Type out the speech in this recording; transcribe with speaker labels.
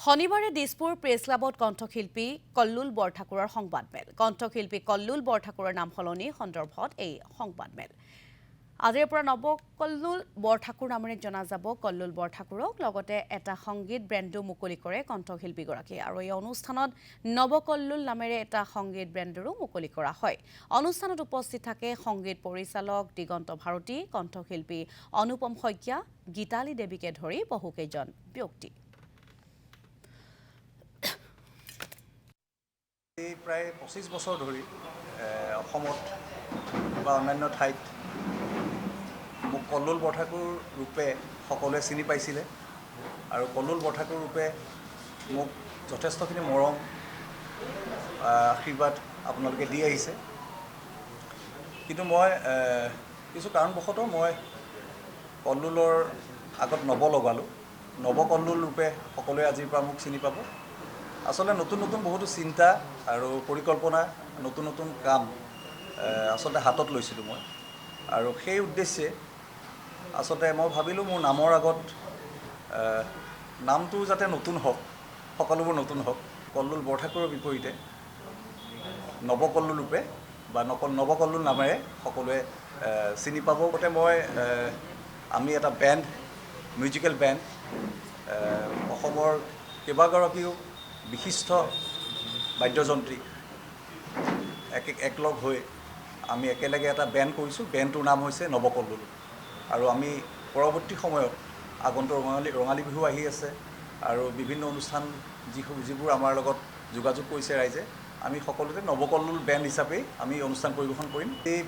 Speaker 1: শনিবাৰে দিছপুৰ প্ৰেছ ক্লাবত কণ্ঠশিল্পী কল্লুল বৰঠাকুৰৰ সংবাদমেল। কণ্ঠশিল্পী কল্লুল বৰঠাকুৰৰ নাম সলনি সন্দৰ্ভত এই সংবাদমেল। আজিৰ পৰা নৱকল্লুল বৰঠাকুৰ নামেৰে জনা যাব কল্লুল বৰঠাকুৰক। লগতে এটা সংগীত ব্ৰেণ্ডো মুকলি কৰে কণ্ঠশিল্পীগৰাকীয়ে। আৰু এই অনুষ্ঠানত নৱকল্লুল নামেৰে এটা সংগীত ব্ৰেণ্ডৰো মুকলি কৰা হয়। অনুষ্ঠানত উপস্থিত থাকে সংগীত পৰিচালক দিগন্ত ভাৰতী, কণ্ঠশিল্পী অনুপম শইকীয়া, গীতালী দেৱীকে ধৰি বহুকেইজন ব্যক্তি।
Speaker 2: প্ৰায় 25 বছৰ ধৰি অসমত বা অন্যান্য ঠাইত মোক কল্লুল বৰঠাকুৰ ৰূপে সকলোৱে চিনি পাইছিলে আৰু কল্লুল বৰঠাকুৰ ৰূপে মোক যথেষ্টখিনি মৰম আশীৰ্বাদ আপোনালোকে দি আহিছে। কিন্তু মই কিছু কাৰণবশতঃ মই কল্লুলৰ আগত নৱ লগালোঁ। নৱকল্লুল ৰূপে সকলোৱে আজিৰ পৰা মোক চিনি পাব। আচলতে নতুন নতুন বহুতো চিন্তা আৰু পৰিকল্পনা, নতুন নতুন কাম আচলতে হাতত লৈছিলোঁ মই। আৰু সেই উদ্দেশ্যে আচলতে মই ভাবিলোঁ মোৰ নামৰ আগত নামটো যাতে নতুন হওক, সকলোবোৰ নতুন হওক। কল্লুল বৰঠাকুৰৰ বিপৰীতে নৱকল্লুল ৰূপে বা নৱকল্লুল নামেৰে সকলোৱে চিনি পাব। গতে আমি এটা বেণ্ড, মিউজিকেল বেণ্ড, অসমৰ কেইবাগৰাকীও বিশিষ্ট বাদ্যযন্ত্ৰী একলগ হৈ আমি একেলগে এটা বেণ্ড কৰিছোঁ। বেণ্ডটোৰ নাম হৈছে নৱকল্লুল। আৰু আমি পৰৱৰ্তী সময়ত আগন্তুক ৰঙালী বিহু আহি আছে আৰু বিভিন্ন অনুষ্ঠান যিবোৰ আমাৰ লগত যোগাযোগ কৰিছে ৰাইজে, আমি সকলোতে নৱকল্লুল বেণ্ড হিচাপেই আমি অনুষ্ঠান পৰিৱেশন কৰিম। এই